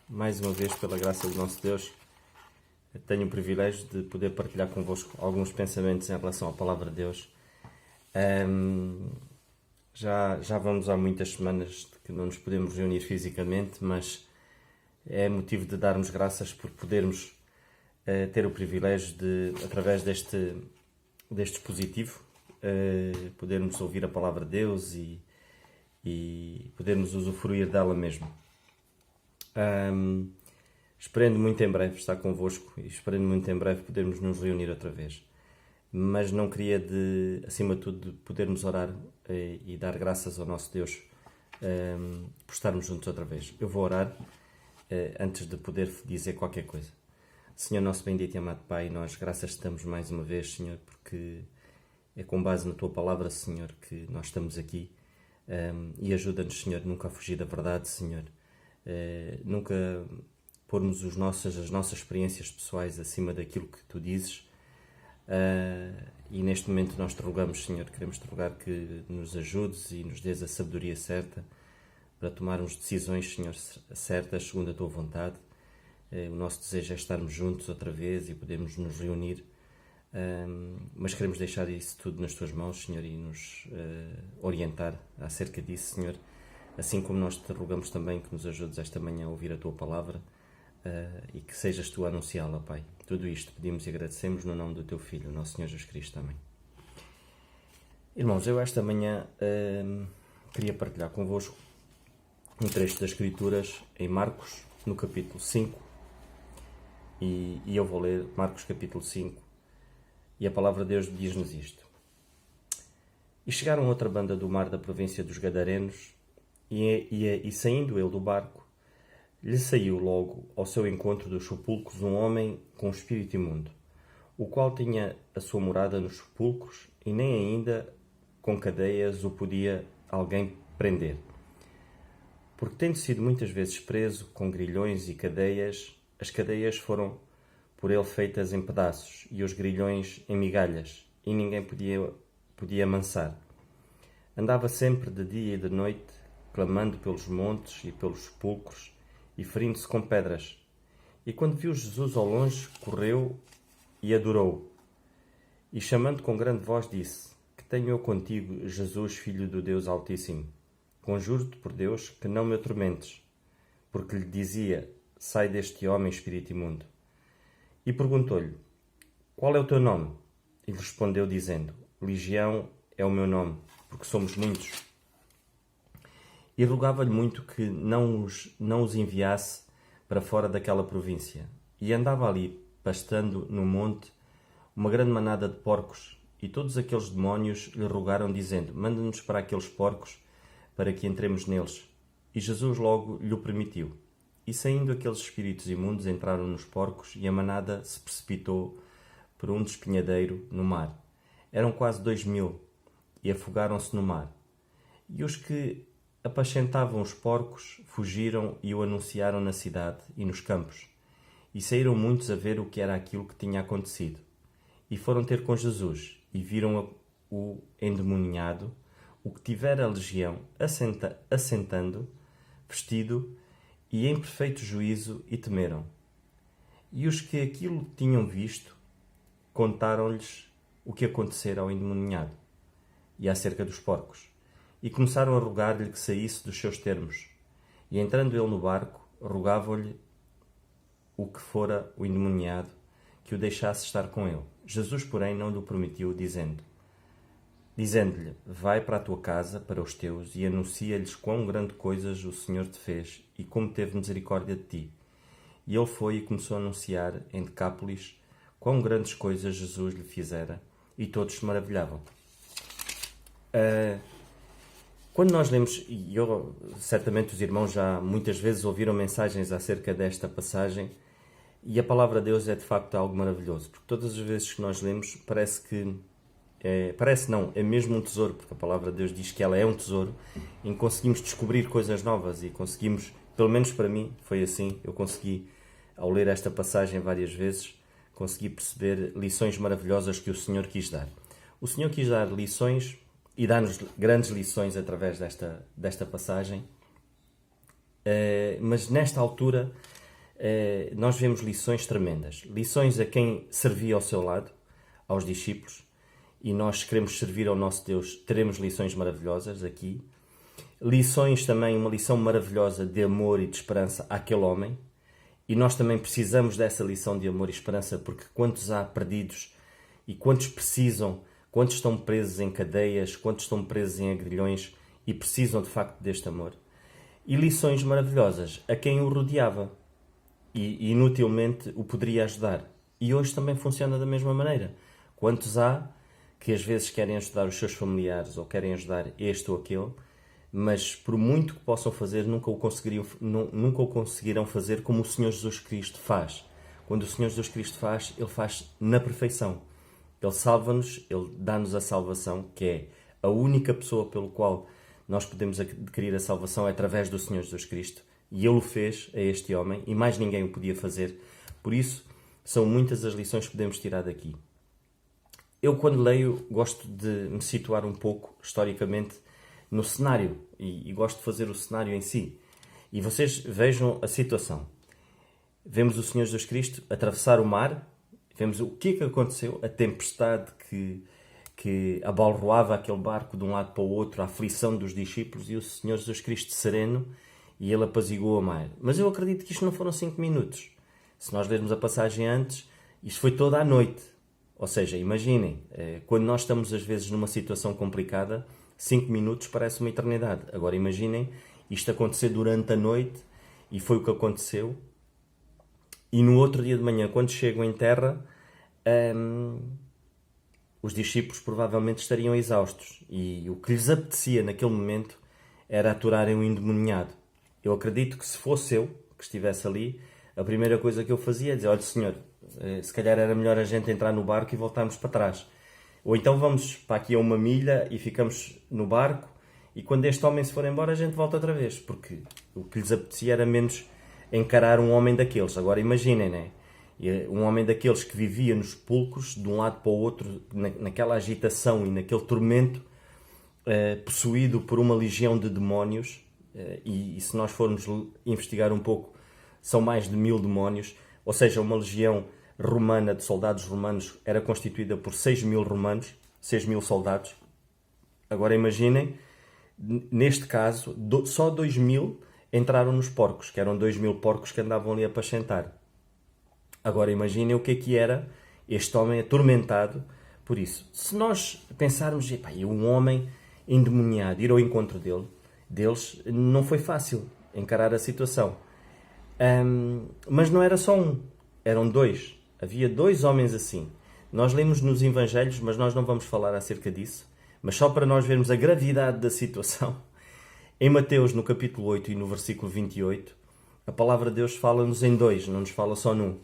Mais uma vez, pela graça do nosso Deus, tenho o privilégio de poder partilhar convosco alguns pensamentos em relação à Palavra de Deus. Já vamos há muitas semanas que não nos podemos reunir fisicamente, mas é motivo de darmos graças por podermos ter o privilégio de, através deste dispositivo, podermos ouvir a Palavra de Deus e podermos usufruir dela mesmo. Esperando muito em breve estar convosco e esperando muito em breve podermos nos reunir outra vez. Mas não queria, acima de tudo, podermos orar e dar graças ao nosso Deus por estarmos juntos outra vez. Eu vou orar antes de poder dizer qualquer coisa. Senhor nosso bendito e amado Pai, nós graças te damos mais uma vez, Senhor, porque é com base na Tua Palavra, Senhor, que nós estamos aqui. E ajuda-nos, Senhor, nunca a fugir da verdade, Senhor. Nunca pormos as nossas experiências pessoais acima daquilo que Tu dizes. E neste momento nós te rogamos, Senhor, queremos te rogar que nos ajudes e nos dês a sabedoria certa para tomarmos decisões, Senhor, certas, segundo a Tua vontade. O nosso desejo é estarmos juntos outra vez e podermos nos reunir, mas queremos deixar isso tudo nas Tuas mãos, Senhor, e nos orientar acerca disso, Senhor, assim como nós te rogamos também que nos ajudes esta manhã a ouvir a Tua Palavra e que sejas Tu a anunciá-la, Pai. Tudo isto pedimos e agradecemos no nome do Teu Filho, nosso Senhor Jesus Cristo. Amém. Irmãos, eu esta manhã queria partilhar convosco um trecho das Escrituras em Marcos, no capítulo 5, e eu vou ler Marcos capítulo 5, e a palavra de Deus diz-nos isto. E chegaram a outra banda do mar da província dos Gadarenos, e saindo ele do barco, lhe saiu logo ao seu encontro dos sepulcros um homem com espírito imundo, o qual tinha a sua morada nos sepulcros, e nem ainda com cadeias o podia alguém prender. Porque tendo sido muitas vezes preso com grilhões e cadeias, as cadeias foram por ele feitas em pedaços, e os grilhões em migalhas, e ninguém podia amansar. Andava sempre de dia e de noite, clamando pelos montes e pelos sepulcros, e ferindo-se com pedras. E quando viu Jesus ao longe, correu e adorou. E chamando com grande voz, disse: Que tenho eu contigo, Jesus, Filho do Deus Altíssimo? Conjuro-te por Deus que não me atormentes. Porque lhe dizia: Sai deste homem, espírito imundo. E perguntou-lhe: Qual é o teu nome? E lhe respondeu, dizendo: Legião é o meu nome, porque somos muitos. E rogava-lhe muito que não os enviasse para fora daquela província. E andava ali, pastando no monte, uma grande manada de porcos, e todos aqueles demónios lhe rogaram, dizendo: Manda-nos para aqueles porcos, para que entremos neles. E Jesus logo lhe permitiu. E saindo aqueles espíritos imundos, entraram nos porcos, e a manada se precipitou por um despenhadeiro no mar. Eram quase 2000, e afogaram-se no mar. E os que apacentavam os porcos fugiram e o anunciaram na cidade e nos campos. E saíram muitos a ver o que era aquilo que tinha acontecido. E foram ter com Jesus, e viram o endemoniado, o que tivera a legião, assentando, vestido, e em perfeito juízo, e temeram. E os que aquilo tinham visto, contaram-lhes o que acontecera ao endemoniado, e acerca dos porcos. E começaram a rogar-lhe que saísse dos seus termos. E entrando ele no barco, rogavam-lhe o que fora o endemoniado, que o deixasse estar com ele. Jesus, porém, não lhe permitiu, dizendo-lhe: Vai para a tua casa, para os teus, e anuncia-lhes quão grande coisas o Senhor te fez, e como teve misericórdia de ti. E ele foi e começou a anunciar em Decápolis quão grandes coisas Jesus lhe fizera, e todos se maravilhavam. Quando nós lemos, e certamente os irmãos já muitas vezes ouviram mensagens acerca desta passagem, e a palavra de Deus é de facto algo maravilhoso, porque todas as vezes que nós lemos é mesmo um tesouro, porque a palavra de Deus diz que ela é um tesouro, em que conseguimos descobrir coisas novas e conseguimos, pelo menos para mim, foi assim, eu consegui, ao ler esta passagem várias vezes, consegui perceber lições maravilhosas que o Senhor quis dar. O Senhor quis dar lições e dá-nos grandes lições através desta passagem, mas nesta altura nós vemos lições tremendas. Lições a quem servia ao seu lado, aos discípulos, e nós queremos servir ao nosso Deus, teremos lições maravilhosas aqui. Lições também, uma lição maravilhosa de amor e de esperança àquele homem, e nós também precisamos dessa lição de amor e esperança, porque quantos há perdidos e quantos precisam, quantos estão presos em cadeias, quantos estão presos em agrilhões e precisam de facto deste amor. E lições maravilhosas a quem o rodeava e inutilmente o poderia ajudar. E hoje também funciona da mesma maneira. Quantos há que às vezes querem ajudar os seus familiares ou querem ajudar este ou aquele, mas por muito que possam fazer, nunca o conseguirão fazer como o Senhor Jesus Cristo faz. Quando o Senhor Jesus Cristo faz, Ele faz na perfeição. Ele salva-nos, Ele dá-nos a salvação, que é a única pessoa pelo qual nós podemos adquirir a salvação é através do Senhor Jesus Cristo. E Ele o fez a este homem e mais ninguém o podia fazer. Por isso, são muitas as lições que podemos tirar daqui. Eu, quando leio, gosto de me situar um pouco, historicamente, no cenário. E gosto de fazer o cenário em si. E vocês vejam a situação. Vemos o Senhor Jesus Cristo atravessar o mar. Vemos o que aconteceu, a tempestade que abalroava aquele barco de um lado para o outro, a aflição dos discípulos e o Senhor Jesus Cristo sereno, e Ele apaziguou o mar. Mas eu acredito que isto não foram 5 minutos. Se nós lermos a passagem antes, isto foi toda a noite. Ou seja, imaginem, quando nós estamos às vezes numa situação complicada, 5 minutos parece uma eternidade. Agora imaginem isto acontecer durante a noite, e foi o que aconteceu. E no outro dia de manhã, quando chegam em terra, os discípulos provavelmente estariam exaustos. E o que lhes apetecia naquele momento era aturarem o endemoniado. Eu acredito que se fosse eu que estivesse ali, a primeira coisa que eu fazia é dizer: olha, Senhor, se calhar era melhor a gente entrar no barco e voltarmos para trás. Ou então vamos para aqui a 1 milha e ficamos no barco, e quando este homem se for embora a gente volta outra vez. Porque o que lhes apetecia era menos encarar um homem daqueles. Agora imaginem, né? Um homem daqueles que vivia nos sepulcros, de um lado para o outro, naquela agitação e naquele tormento, possuído por uma legião de demónios, e se nós formos investigar um pouco, são mais de 1000 demónios, ou seja, uma legião romana de soldados romanos era constituída por 6.000 romanos, 6.000 soldados. Agora imaginem, neste caso, só 2.000 entraram nos porcos, que eram 2.000 porcos que andavam ali a apacentar. Agora imaginem o que era este homem atormentado por isso. Se nós pensarmos, um homem endemoniado, ir ao encontro deles, não foi fácil encarar a situação. Mas não era só um, eram 2. Havia 2 homens assim. Nós lemos nos Evangelhos, mas nós não vamos falar acerca disso. Mas só para nós vermos a gravidade da situação. Em Mateus, no capítulo 8 e no versículo 28, a palavra de Deus fala-nos em 2, não nos fala só num.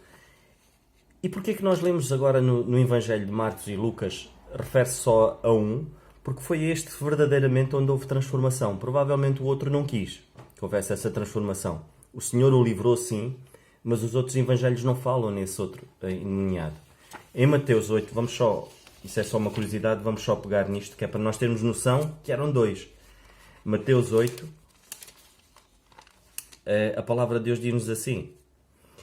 E porquê que nós lemos agora no Evangelho de Marcos e Lucas, refere-se só a um? Porque foi este verdadeiramente onde houve transformação. Provavelmente o outro não quis que houvesse essa transformação. O Senhor o livrou sim, mas os outros Evangelhos não falam nesse outro endemoniado. Em Mateus 8, isso é só uma curiosidade, vamos só pegar nisto, que é para nós termos noção que eram 2. Mateus 8, a palavra de Deus diz-nos assim: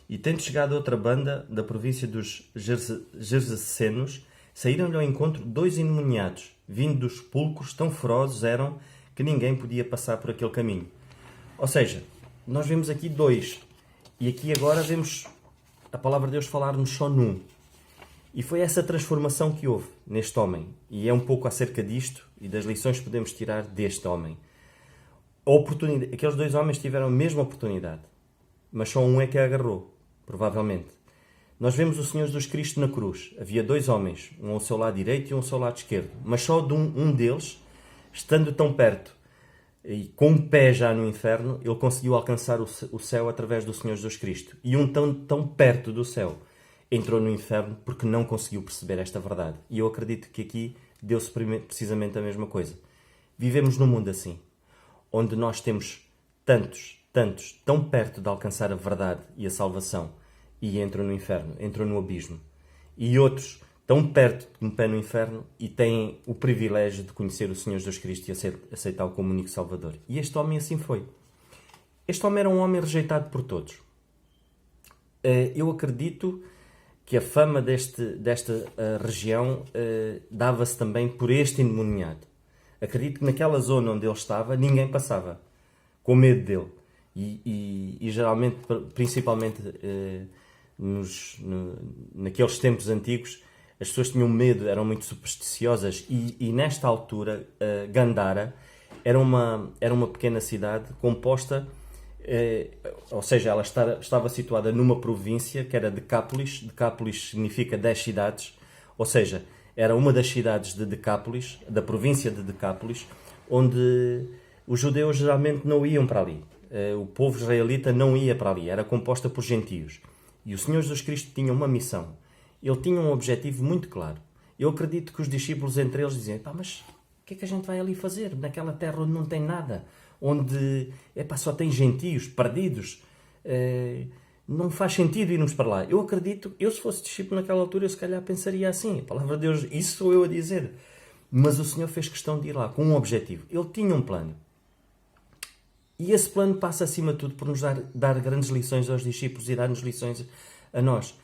e tendo chegado a outra banda da província dos Gergesenos, saíram-lhe ao encontro 2 endemoniados, vindo dos sepulcros, tão ferozes eram que ninguém podia passar por aquele caminho. Ou seja, nós vemos aqui 2, e aqui agora vemos a palavra de Deus falar-nos só num. E foi essa transformação que houve neste homem, e é um pouco acerca disto e das lições que podemos tirar deste homem. Aqueles 2 homens tiveram a mesma oportunidade, mas só um é que a agarrou, provavelmente. Nós vemos o Senhor Jesus Cristo na cruz. Havia 2 homens, um ao seu lado direito e um ao seu lado esquerdo. Mas só de um deles, estando tão perto e com um pé já no inferno, ele conseguiu alcançar o céu através do Senhor Jesus Cristo. E um tão perto do céu entrou no inferno porque não conseguiu perceber esta verdade. E eu acredito que aqui deu-se precisamente a mesma coisa. Vivemos num mundo assim, onde nós temos tantos, tão perto de alcançar a verdade e a salvação, e entram no inferno, entram no abismo. E outros tão perto de um pé no inferno e têm o privilégio de conhecer o Senhor Jesus Cristo e aceitá-lo como único Salvador. E este homem assim foi. Este homem era um homem rejeitado por todos. Eu acredito que a fama desta região dava-se também por este endemoniado. Acredito que naquela zona onde ele estava, ninguém passava, com medo dele. E geralmente, principalmente naqueles tempos antigos, as pessoas tinham medo, eram muito supersticiosas. E nesta altura, Gandhara era uma pequena cidade composta, ou seja, ela estava situada numa província que era Decápolis. Decápolis significa 10 cidades, ou seja, era uma das cidades de Decápolis, da província de Decápolis, onde os judeus geralmente não iam para ali. O povo israelita não ia para ali, era composta por gentios. E o Senhor Jesus Cristo tinha uma missão. Ele tinha um objetivo muito claro. Eu acredito que os discípulos entre eles diziam: mas o que é que a gente vai ali fazer? Naquela terra onde não tem nada, onde só tem gentios, perdidos. Não faz sentido irmos para lá. Eu acredito, se fosse discípulo naquela altura, eu se calhar pensaria assim. A palavra de Deus, isso sou eu a dizer. Mas o Senhor fez questão de ir lá com um objetivo. Ele tinha um plano. E esse plano passa acima de tudo por nos dar grandes lições aos discípulos e dar-nos lições a nós.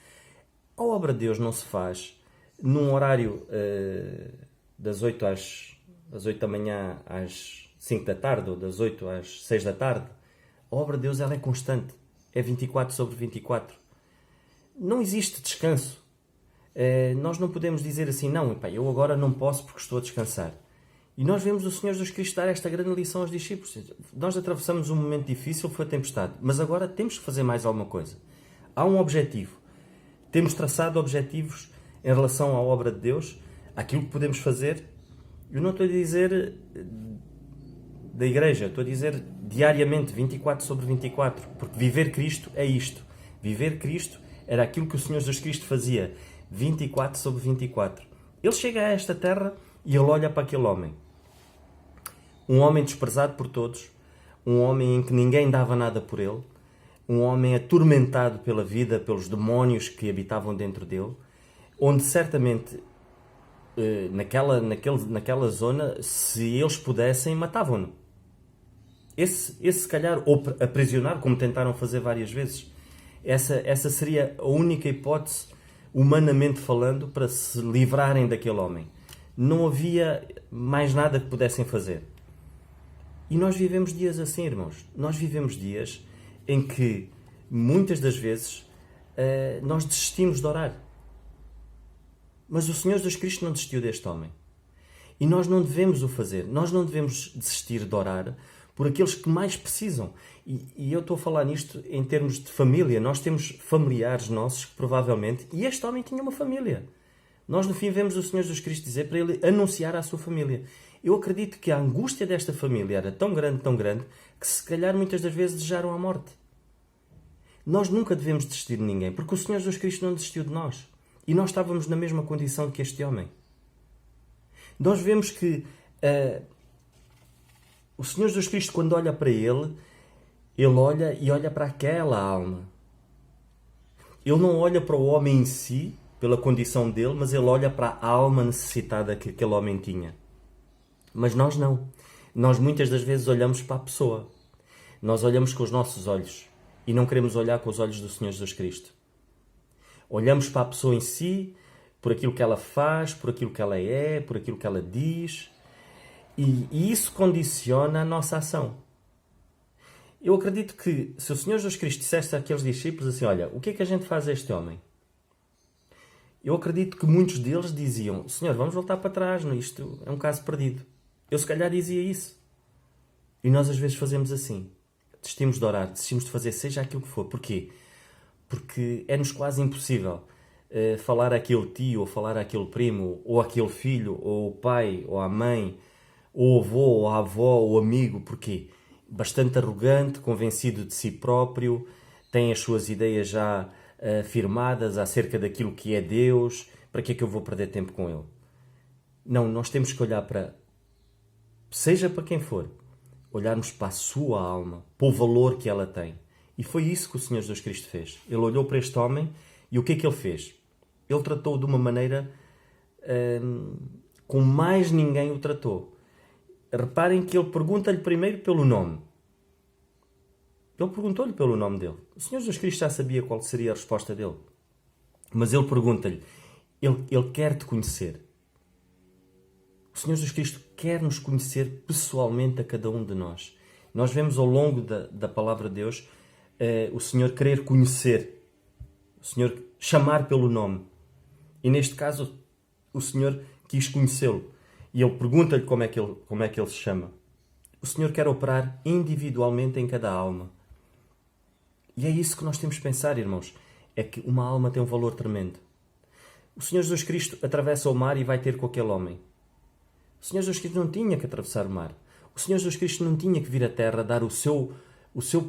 A obra de Deus não se faz num horário das 8 da manhã às 5 da tarde, ou das 8 às 6 da tarde. A obra de Deus ela é constante. É 24/24. Não existe descanso. Nós não podemos dizer assim: não, eu agora não posso porque estou a descansar. E nós vemos o Senhor Jesus Cristo dar esta grande lição aos discípulos. Nós atravessamos um momento difícil, foi a tempestade, mas agora temos que fazer mais alguma coisa. Há um objetivo. Temos traçado objetivos em relação à obra de Deus, aquilo que podemos fazer. Eu não estou a dizer da igreja, estou a dizer diariamente, 24/24, porque viver Cristo é isto. Viver Cristo era aquilo que o Senhor Jesus Cristo fazia, 24/24. Ele chega a esta terra e ele olha para aquele homem. Um homem desprezado por todos, um homem em que ninguém dava nada por ele, um homem atormentado pela vida, pelos demónios que habitavam dentro dele, onde certamente naquela zona, se eles pudessem, matavam-no. Esse se calhar, ou aprisionar, como tentaram fazer várias vezes. Essa seria a única hipótese, humanamente falando, para se livrarem daquele homem. Não havia mais nada que pudessem fazer. E nós vivemos dias assim, irmãos. Nós vivemos dias em que, muitas das vezes, nós desistimos de orar. Mas o Senhor Jesus Cristo não desistiu deste homem. E nós não devemos o fazer. Nós não devemos desistir de orar por aqueles que mais precisam. E eu estou a falar nisto em termos de família. Nós temos familiares nossos que provavelmente... E este homem tinha uma família. Nós no fim vemos o Senhor Jesus Cristo dizer para ele anunciar à sua família. Eu acredito que a angústia desta família era tão grande, que se calhar muitas das vezes desejaram a morte. Nós nunca devemos desistir de ninguém, porque o Senhor Jesus Cristo não desistiu de nós. E nós estávamos na mesma condição que este homem. Nós vemos que o Senhor Jesus Cristo, quando olha para ele olha para aquela alma. Ele não olha para o homem em si, pela condição dele, mas ele olha para a alma necessitada que aquele homem tinha. Mas nós não. Nós muitas das vezes olhamos para a pessoa. Nós olhamos com os nossos olhos e não queremos olhar com os olhos do Senhor Jesus Cristo. Olhamos para a pessoa em si, por aquilo que ela faz, por aquilo que ela é, por aquilo que ela diz, e isso condiciona a nossa ação. Eu acredito que se o Senhor Jesus Cristo dissesse àqueles discípulos assim: olha, o que é que a gente faz a este homem? Eu acredito que muitos deles diziam: Senhor, vamos voltar para trás, isto é um caso perdido. Eu se calhar dizia isso. E nós às vezes fazemos assim. Desistimos de orar, desistimos de fazer seja aquilo que for. Porquê? Porque é-nos quase impossível falar àquele tio, ou falar àquele primo, ou àquele filho, ou o pai, ou a mãe, ou o avô, ou a avó, ou o amigo. Porquê? Bastante arrogante, convencido de si próprio, tem as suas ideias já afirmadas acerca daquilo que é Deus. Para que é que eu vou perder tempo com ele? Não, nós temos que olhar para, seja para quem for, olharmos para a sua alma, para o valor que ela tem. E foi isso que o Senhor Jesus Cristo fez. Ele olhou para este homem e o que é que ele fez? Ele tratou de uma maneira como mais ninguém o tratou. Reparem que ele pergunta-lhe primeiro pelo nome. Ele perguntou-lhe pelo nome dele. O Senhor Jesus Cristo já sabia qual seria a resposta dele. Mas ele pergunta-lhe, ele quer te conhecer. O Senhor Jesus Cristo quer nos conhecer pessoalmente a cada um de nós. Nós vemos ao longo da palavra de Deus o Senhor querer conhecer, o Senhor chamar pelo nome. E neste caso, o Senhor quis conhecê-lo. E ele pergunta-lhe como é que ele se chama. O Senhor quer operar individualmente em cada alma. E é isso que nós temos que pensar, irmãos. É que uma alma tem um valor tremendo. O Senhor Jesus Cristo atravessa o mar e vai ter com aquele homem. O Senhor Jesus Cristo não tinha que atravessar o mar. O Senhor Jesus Cristo não tinha que vir à terra dar o seu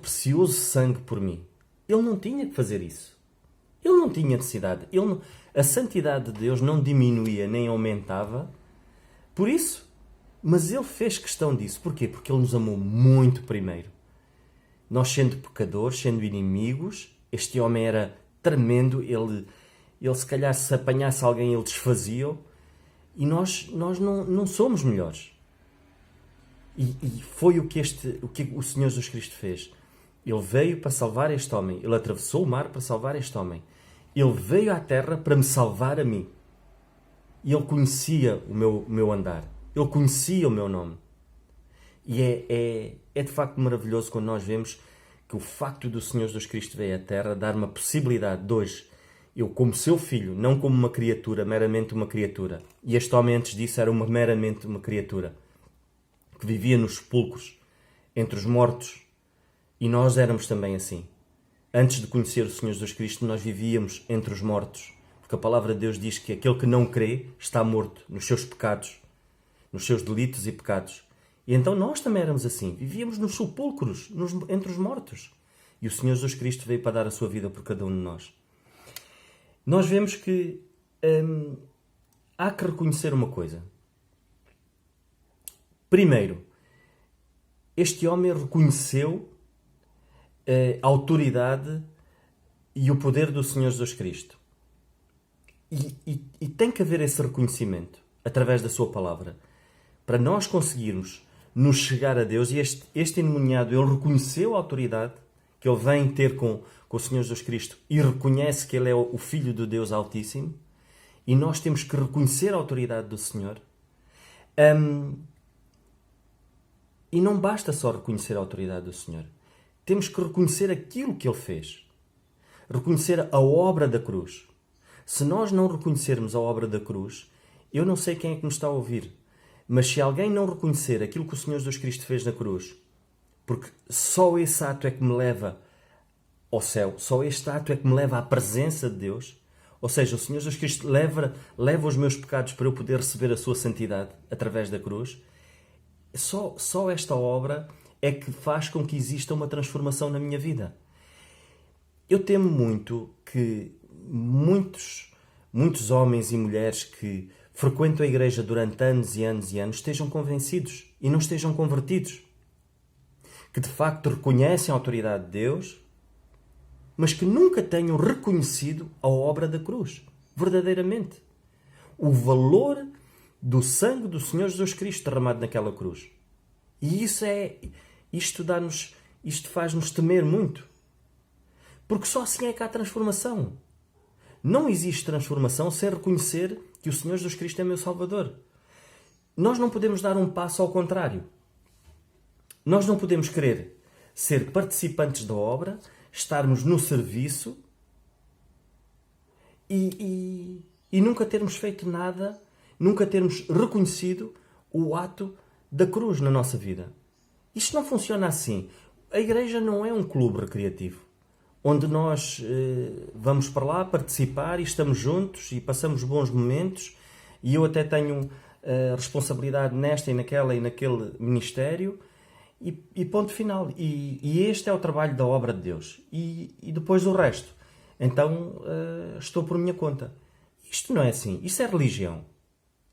precioso sangue por mim. Ele não tinha que fazer isso. Ele não tinha necessidade. A santidade de Deus não diminuía nem aumentava por isso. Mas Ele fez questão disso. Porquê? Porque Ele nos amou muito primeiro. Nós sendo pecadores, sendo inimigos, este homem era tremendo. Ele se calhar se apanhasse alguém, ele desfazia-o. E nós não somos melhores. E foi o que o Senhor Jesus Cristo fez. Ele veio para salvar este homem. Ele atravessou o mar para salvar este homem. Ele veio à terra para me salvar a mim. E Ele conhecia o meu andar. Ele conhecia o meu nome. E é de facto maravilhoso quando nós vemos que o facto do Senhor Jesus Cristo veio à terra dar uma possibilidade de hoje, eu como seu filho, não como uma criatura, meramente uma criatura. E este homem antes disso era meramente uma criatura, que vivia nos sepulcros, entre os mortos. E nós éramos também assim. Antes de conhecer o Senhor Jesus Cristo, nós vivíamos entre os mortos. Porque a palavra de Deus diz que aquele que não crê está morto nos seus pecados, nos seus delitos e pecados. E então nós também éramos assim. Vivíamos nos sepulcros, entre os mortos. E o Senhor Jesus Cristo veio para dar a sua vida por cada um de nós. Nós vemos que há que reconhecer uma coisa. Primeiro, este homem reconheceu a autoridade e o poder do Senhor Jesus Cristo. E tem que haver esse reconhecimento através da sua palavra. Para nós conseguirmos nos chegar a Deus, e este endemoniado, ele reconheceu a autoridade que ele vem ter com o Senhor Jesus Cristo e reconhece que ele é o Filho de Deus Altíssimo, e nós temos que reconhecer a autoridade do Senhor. E não basta só reconhecer a autoridade do Senhor. Temos que reconhecer aquilo que Ele fez. Reconhecer a obra da cruz. Se nós não reconhecermos a obra da cruz, eu não sei quem é que nos está a ouvir, mas se alguém não reconhecer aquilo que o Senhor Jesus Cristo fez na cruz, porque só esse ato é que me leva ao céu, só este ato é que me leva à presença de Deus, ou seja, o Senhor Jesus Cristo leva os meus pecados para eu poder receber a sua santidade através da cruz, só esta obra é que faz com que exista uma transformação na minha vida. Eu temo muito que muitos homens e mulheres que frequentam a igreja durante anos e anos e anos estejam convencidos e não estejam convertidos. Que de facto reconhecem a autoridade de Deus, mas que nunca tenham reconhecido a obra da cruz, verdadeiramente. O valor do sangue do Senhor Jesus Cristo derramado naquela cruz. E isto faz-nos temer muito. Porque só assim é que há transformação. Não existe transformação sem reconhecer que o Senhor Jesus Cristo é meu Salvador. Nós não podemos dar um passo ao contrário. Nós não podemos querer ser participantes da obra, estarmos no serviço e nunca termos feito nada, nunca termos reconhecido o ato da cruz na nossa vida. Isto não funciona assim. A igreja não é um clube recreativo, onde nós vamos para lá participar e estamos juntos e passamos bons momentos, e eu até tenho responsabilidade nesta e naquele ministério, e ponto final. E este é o trabalho da obra de Deus. E depois o resto. Então estou por minha conta. Isto não é assim. Isso é religião.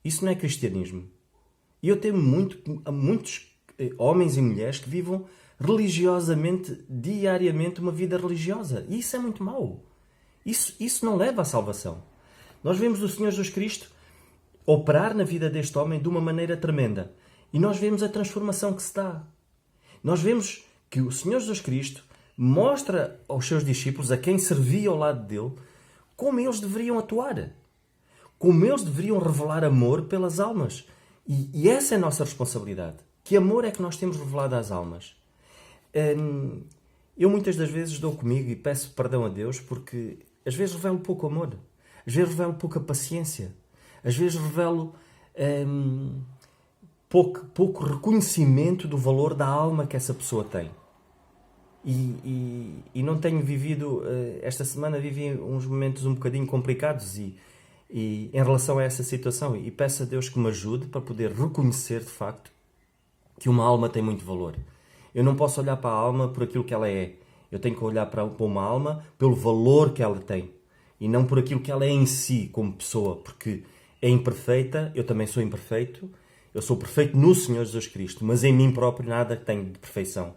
Isso não é cristianismo. E eu temo muitos homens e mulheres que vivam religiosamente, diariamente, uma vida religiosa. E isso é muito mau. Isso não leva à salvação. Nós vemos o Senhor Jesus Cristo operar na vida deste homem de uma maneira tremenda. E nós vemos a transformação que se dá. Nós vemos que o Senhor Jesus Cristo mostra aos seus discípulos, a quem servia ao lado dele, como eles deveriam atuar. Como eles deveriam revelar amor pelas almas. E essa é a nossa responsabilidade. Que amor é que nós temos revelado às almas? Eu muitas das vezes dou comigo e peço perdão a Deus porque às vezes revelo pouco amor. Às vezes revelo pouca paciência. Às vezes revelo pouco reconhecimento do valor da alma que essa pessoa tem. E não tenho vivido... esta semana vivi uns momentos um bocadinho complicados e em relação a essa situação. E peço a Deus que me ajude para poder reconhecer, de facto, que uma alma tem muito valor. Eu não posso olhar para a alma por aquilo que ela é. Eu tenho que olhar para uma alma pelo valor que ela tem. E não por aquilo que ela é em si, como pessoa. Porque é imperfeita, eu também sou imperfeito. Eu sou perfeito no Senhor Jesus Cristo. Mas em mim próprio nada tenho de perfeição.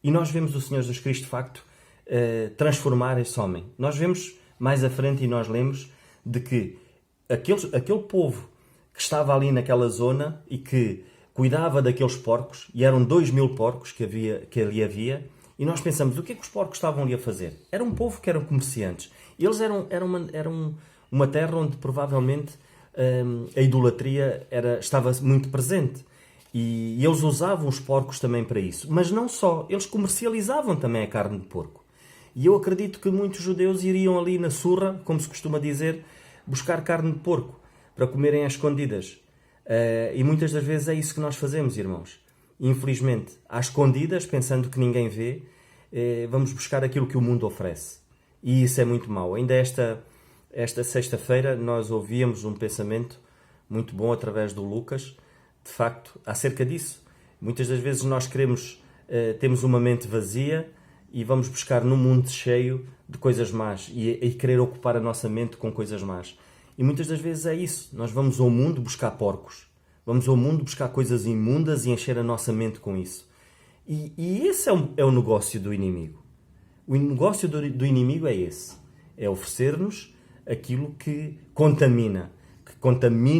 E nós vemos o Senhor Jesus Cristo, de facto, transformar esse homem. Nós vemos mais à frente e nós lemos de que aquele povo que estava ali naquela zona e que cuidava daqueles porcos, e eram 2000 porcos que ali havia, e nós pensamos, o que é que os porcos estavam ali a fazer? Era um povo que eram comerciantes. Eles eram uma terra onde provavelmente a idolatria estava muito presente. E eles usavam os porcos também para isso. Mas não só, eles comercializavam também a carne de porco. E eu acredito que muitos judeus iriam ali na surra, como se costuma dizer, buscar carne de porco para comerem às escondidas. E muitas das vezes é isso que nós fazemos, irmãos. Infelizmente, às escondidas, pensando que ninguém vê, vamos buscar aquilo que o mundo oferece. E isso é muito mau. Ainda esta sexta-feira nós ouvíamos um pensamento muito bom através do Lucas, de facto, acerca disso. Muitas das vezes nós temos uma mente vazia e vamos buscar num mundo cheio de coisas más e querer ocupar a nossa mente com coisas más. E muitas das vezes é isso. Nós vamos ao mundo buscar porcos. Vamos ao mundo buscar coisas imundas e encher a nossa mente com isso. E esse é o negócio do inimigo. O negócio do inimigo é esse. É oferecer-nos aquilo que contamina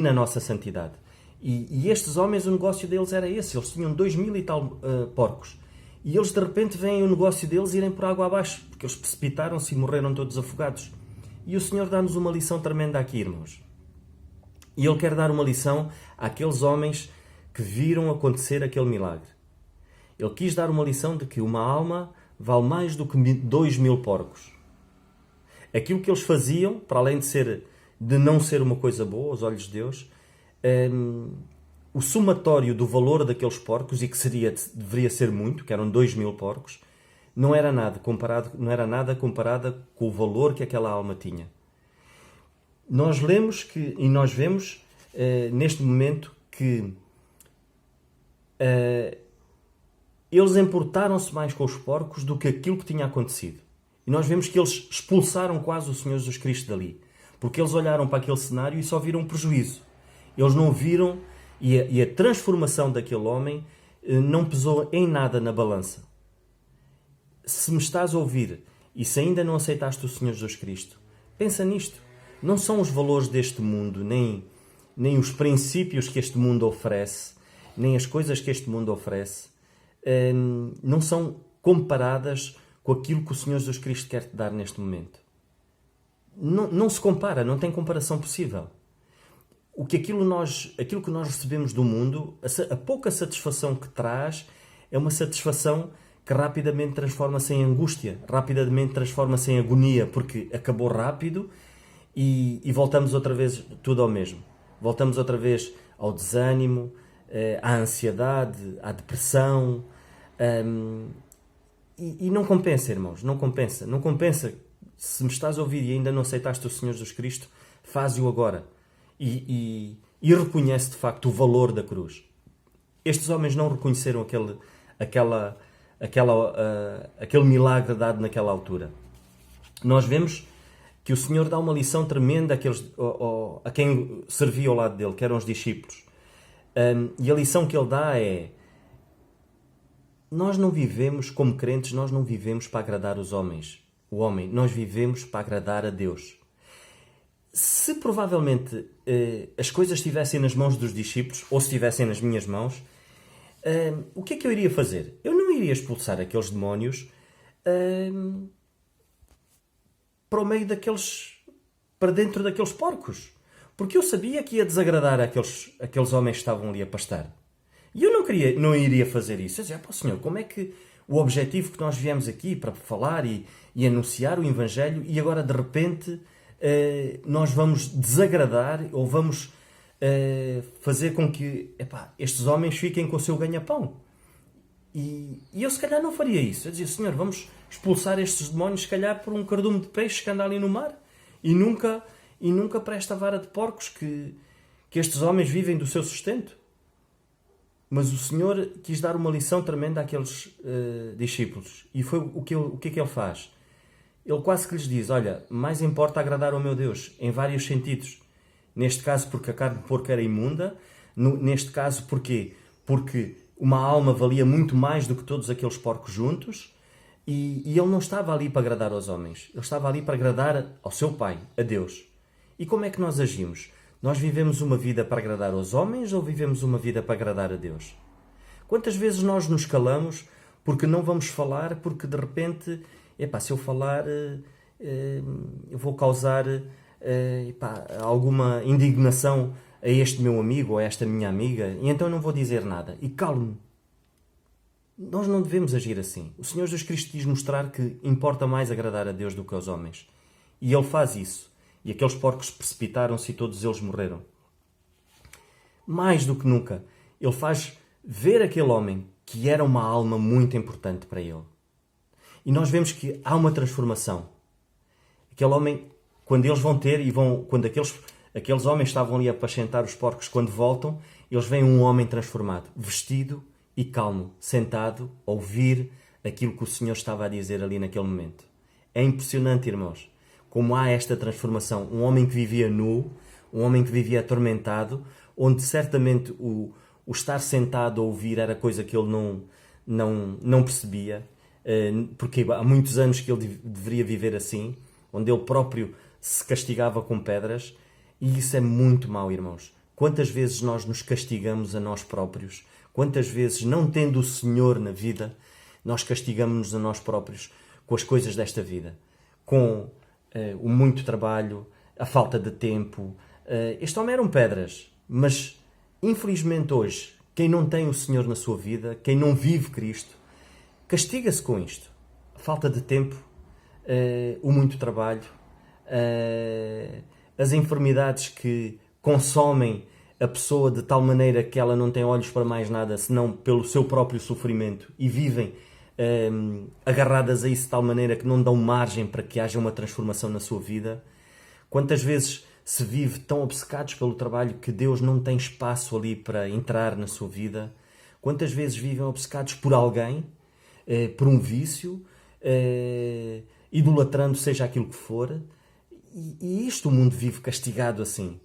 a nossa santidade. E estes homens, o negócio deles era esse. Eles tinham 2000 e tal porcos. E eles, de repente, veem o negócio deles irem por água abaixo. Porque eles precipitaram-se e morreram todos afogados. E o Senhor dá-nos uma lição tremenda aqui, irmãos. E Ele quer dar uma lição àqueles homens que viram acontecer aquele milagre. Ele quis dar uma lição de que uma alma vale mais do que 2000 porcos. Aquilo que eles faziam, para além de não ser uma coisa boa aos olhos de Deus, o somatório do valor daqueles porcos, e que deveria ser muito, que eram 2000 porcos, não era nada comparada com o valor que aquela alma tinha. Nós lemos e nós vemos neste momento que eles importaram-se mais com os porcos do que aquilo que tinha acontecido. E nós vemos que eles expulsaram quase o Senhor Jesus Cristo dali. Porque eles olharam para aquele cenário e só viram prejuízo. Eles não viram, e a transformação daquele homem não pesou em nada na balança. Se me estás a ouvir e se ainda não aceitaste o Senhor Jesus Cristo, pensa nisto. Não são os valores deste mundo, nem os princípios que este mundo oferece, nem as coisas que este mundo oferece, não são comparadas com aquilo que o Senhor Jesus Cristo quer te dar neste momento. Não se compara, não tem comparação possível. Aquilo que nós recebemos do mundo, a pouca satisfação que traz, é uma satisfação que rapidamente transforma-se em angústia, rapidamente transforma-se em agonia, porque acabou rápido e voltamos outra vez tudo ao mesmo. Voltamos outra vez ao desânimo, à ansiedade, à depressão. E não compensa, irmãos, não compensa. Não compensa. Se me estás a ouvir e ainda não aceitaste o Senhor Jesus Cristo, faz-o agora. E reconhece de facto o valor da cruz. Estes homens não reconheceram aquele milagre dado naquela altura. Nós vemos que o Senhor dá uma lição tremenda a quem servia ao lado dele, que eram os discípulos. E a lição que ele dá é: nós não vivemos como crentes, nós não vivemos para agradar os homens. O homem, nós vivemos para agradar a Deus. Se provavelmente as coisas estivessem nas mãos dos discípulos, ou se estivessem nas minhas mãos, O que é que eu iria fazer? Eu não iria expulsar aqueles demónios para o meio daqueles, para dentro daqueles porcos. Porque eu sabia que ia desagradar aqueles homens que estavam ali a pastar. E eu não iria fazer isso. Eu dizia, pá, Senhor, como é que o objetivo que nós viemos aqui para falar e anunciar o Evangelho e agora de repente nós vamos desagradar ou vamos fazer com que estes homens fiquem com o seu ganha-pão. E eu se calhar não faria isso. Eu dizia, Senhor, vamos expulsar estes demónios se calhar por um cardume de peixe que anda ali no mar e nunca para esta vara de porcos que estes homens vivem do seu sustento. Mas o Senhor quis dar uma lição tremenda àqueles discípulos. E foi o que é que Ele faz? Ele quase que lhes diz, olha, mais importa agradar ao meu Deus, em vários sentidos. Neste caso porque a carne de porco era imunda. Neste caso porquê? Porque uma alma valia muito mais do que todos aqueles porcos juntos. E Ele não estava ali para agradar aos homens. Ele estava ali para agradar ao seu Pai, a Deus. E como é que nós agimos? Nós vivemos uma vida para agradar aos homens ou vivemos uma vida para agradar a Deus? Quantas vezes nós nos calamos porque não vamos falar, porque de repente, se eu falar, eu vou causar alguma indignação a este meu amigo ou a esta minha amiga, e então eu não vou dizer nada. E calo-me. Nós não devemos agir assim. O Senhor Jesus Cristo quis mostrar que importa mais agradar a Deus do que aos homens. E Ele faz isso. E aqueles porcos precipitaram-se e todos eles morreram. Mais do que nunca, Ele faz ver aquele homem que era uma alma muito importante para Ele. E nós vemos que há uma transformação. Aquele homem, quando eles vão ter, quando aqueles homens estavam ali a apacentar os porcos, quando voltam, eles veem um homem transformado, vestido e calmo, sentado, a ouvir aquilo que o Senhor estava a dizer ali naquele momento. É impressionante, irmãos, como há esta transformação. Um homem que vivia nu, um homem que vivia atormentado, onde certamente o estar sentado a ouvir era coisa que ele não percebia, porque há muitos anos que ele deveria viver assim, onde ele próprio se castigava com pedras, e isso é muito mau, irmãos. Quantas vezes nós nos castigamos a nós próprios? Quantas vezes, não tendo o Senhor na vida, nós castigamos-nos a nós próprios com as coisas desta vida, com o muito trabalho, a falta de tempo. Este homem eram pedras, mas infelizmente hoje, quem não tem o Senhor na sua vida, quem não vive Cristo, castiga-se com isto. A falta de tempo, o muito trabalho, as enfermidades que consomem a pessoa de tal maneira que ela não tem olhos para mais nada senão pelo seu próprio sofrimento e vivem agarradas a isso de tal maneira que não dão margem para que haja uma transformação na sua vida. Quantas vezes se vive tão obcecados pelo trabalho que Deus não tem espaço ali para entrar na sua vida? Quantas vezes vivem obcecados por alguém, por um vício, idolatrando seja aquilo que for? E isto o mundo vive castigado assim.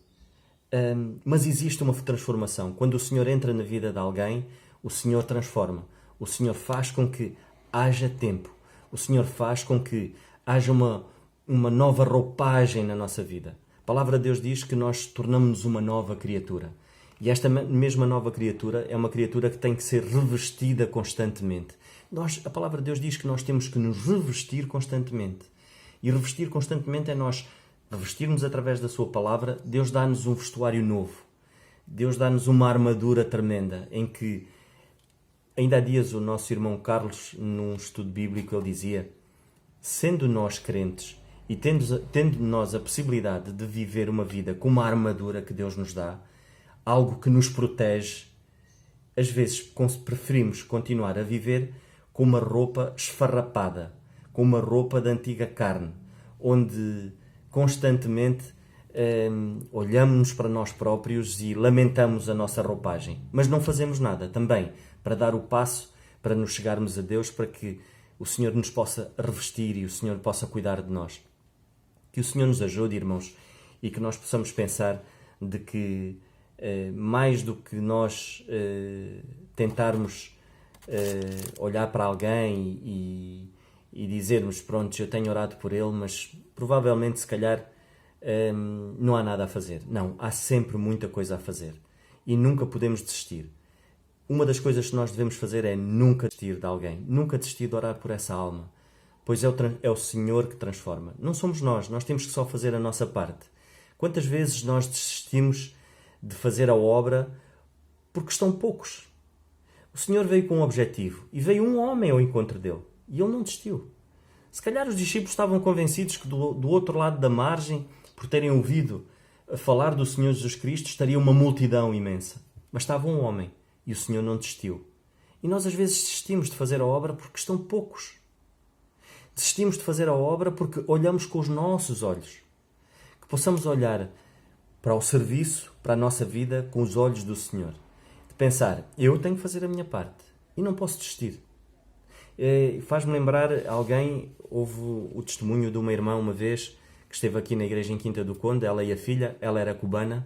Mas existe uma transformação. Quando o Senhor entra na vida de alguém, o Senhor transforma. O Senhor faz com que haja tempo. O Senhor faz com que haja uma nova roupagem na nossa vida. A palavra de Deus diz que nós tornamos-nos uma nova criatura. E esta mesma nova criatura é uma criatura que tem que ser revestida constantemente. A palavra de Deus diz que nós temos que nos revestir constantemente. E revestir constantemente é nós revestirmos através da sua palavra. Deus dá-nos um vestuário novo. Deus dá-nos uma armadura tremenda em que, ainda há dias, o nosso irmão Carlos, num estudo bíblico, ele dizia: sendo nós crentes e tendo nós a possibilidade de viver uma vida com uma armadura que Deus nos dá, algo que nos protege, às vezes preferimos continuar a viver com uma roupa esfarrapada, com uma roupa da antiga carne, onde constantemente olhamos para nós próprios e lamentamos a nossa roupagem, mas não fazemos nada também para dar o passo para nos chegarmos a Deus, para que o Senhor nos possa revestir e o Senhor possa cuidar de nós. Que o Senhor nos ajude, irmãos, e que nós possamos pensar de que mais do que nós tentarmos olhar para alguém e dizermos, pronto, eu tenho orado por ele, mas provavelmente, se calhar, não há nada a fazer. Não, há sempre muita coisa a fazer. E nunca podemos desistir. uma das coisas que nós devemos fazer é nunca desistir de alguém, nunca desistir de orar por essa alma, pois é o Senhor que transforma. Não somos nós temos que só fazer a nossa parte. Quantas vezes nós desistimos de fazer a obra porque estão poucos? O Senhor veio com um objetivo e veio um homem ao encontro dele e ele não desistiu. Se calhar os discípulos estavam convencidos que do outro lado da margem, por terem ouvido falar do Senhor Jesus Cristo, estaria uma multidão imensa. Mas estava um homem e o Senhor não desistiu. E nós às vezes desistimos de fazer a obra porque estão poucos. Desistimos de fazer a obra porque olhamos com os nossos olhos. Que possamos olhar para o serviço, para a nossa vida, com os olhos do Senhor. De pensar, eu tenho que fazer a minha parte e não posso desistir. Faz-me lembrar alguém, houve o testemunho de uma irmã uma vez, que esteve aqui na igreja em Quinta do Conde, ela e a filha, ela era cubana,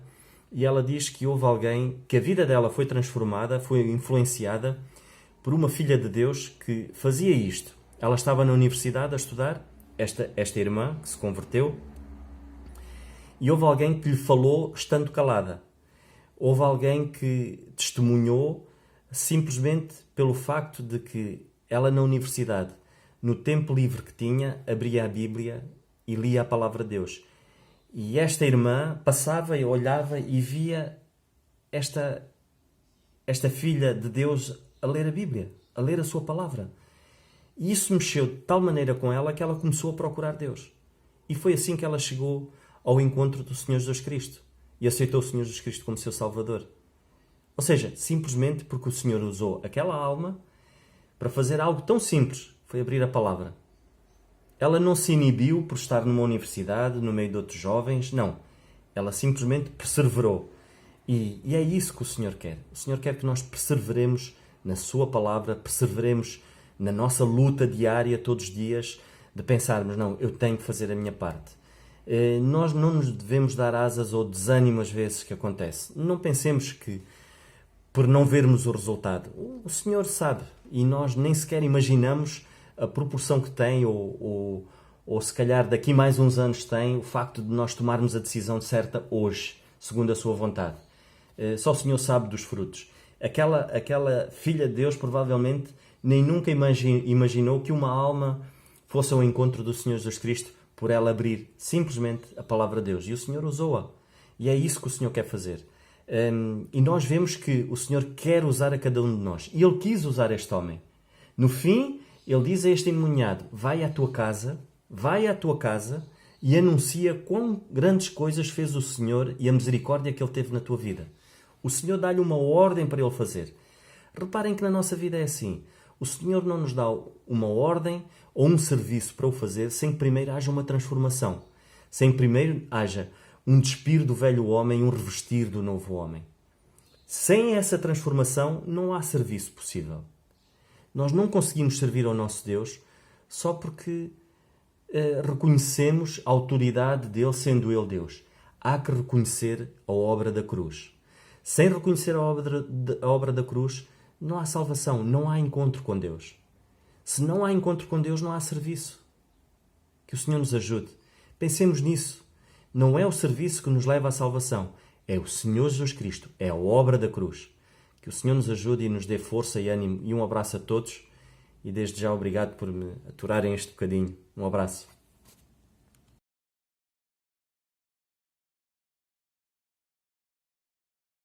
e ela diz que houve alguém, que a vida dela foi transformada, foi influenciada por uma filha de Deus que fazia isto. Ela estava na universidade a estudar, esta irmã que se converteu, e houve alguém que lhe falou estando calada. Houve alguém que testemunhou simplesmente pelo facto de que ela na universidade, no tempo livre que tinha, abria a Bíblia e lia a palavra de Deus. E esta irmã passava e olhava e via esta filha de Deus a ler a Bíblia, a ler a sua palavra. E isso mexeu de tal maneira com ela que ela começou a procurar Deus. E foi assim que ela chegou ao encontro do Senhor Jesus Cristo e aceitou o Senhor Jesus Cristo como seu Salvador. Ou seja, simplesmente porque o Senhor usou aquela alma para fazer algo tão simples, foi abrir a palavra. Ela não se inibiu por estar numa universidade, no meio de outros jovens, não. Ela simplesmente perseverou. E é isso que o Senhor quer. O Senhor quer que nós perseveremos na sua palavra, perseveremos na nossa luta diária, todos os dias, de pensarmos, não, eu tenho que fazer a minha parte. Nós não nos devemos dar asas ao desânimo às vezes que acontece. Não pensemos que por não vermos o resultado. O Senhor sabe e nós nem sequer imaginamos a proporção que tem ou se calhar daqui mais uns anos tem o facto de nós tomarmos a decisão certa hoje, segundo a sua vontade. Só o Senhor sabe dos frutos. Aquela filha de Deus provavelmente nem nunca imaginou que uma alma fosse ao encontro do Senhor Jesus Cristo por ela abrir simplesmente a palavra de Deus. E o Senhor usou-a. E é isso que o Senhor quer fazer. E nós vemos que o Senhor quer usar a cada um de nós. E Ele quis usar este homem. No fim, Ele diz a este endemoniado, vai à tua casa e anuncia quão grandes coisas fez o Senhor e a misericórdia que Ele teve na tua vida. O Senhor dá-lhe uma ordem para Ele fazer. Reparem que na nossa vida é assim. O Senhor não nos dá uma ordem ou um serviço para o fazer sem que primeiro haja uma transformação. Sem que primeiro haja um despir do velho homem e um revestir do novo homem. Sem essa transformação não há serviço possível. Nós não conseguimos servir ao nosso Deus só porque reconhecemos a autoridade dele sendo ele Deus. Há que reconhecer a obra da cruz. Sem reconhecer a obra da cruz, não há salvação, não há encontro com Deus. Se não há encontro com Deus, não há serviço. Que o Senhor nos ajude. Pensemos nisso. Não é o serviço que nos leva à salvação. É o Senhor Jesus Cristo. É a obra da cruz. Que o Senhor nos ajude e nos dê força e ânimo. E um abraço a todos. E desde já obrigado por me aturarem este bocadinho. Um abraço.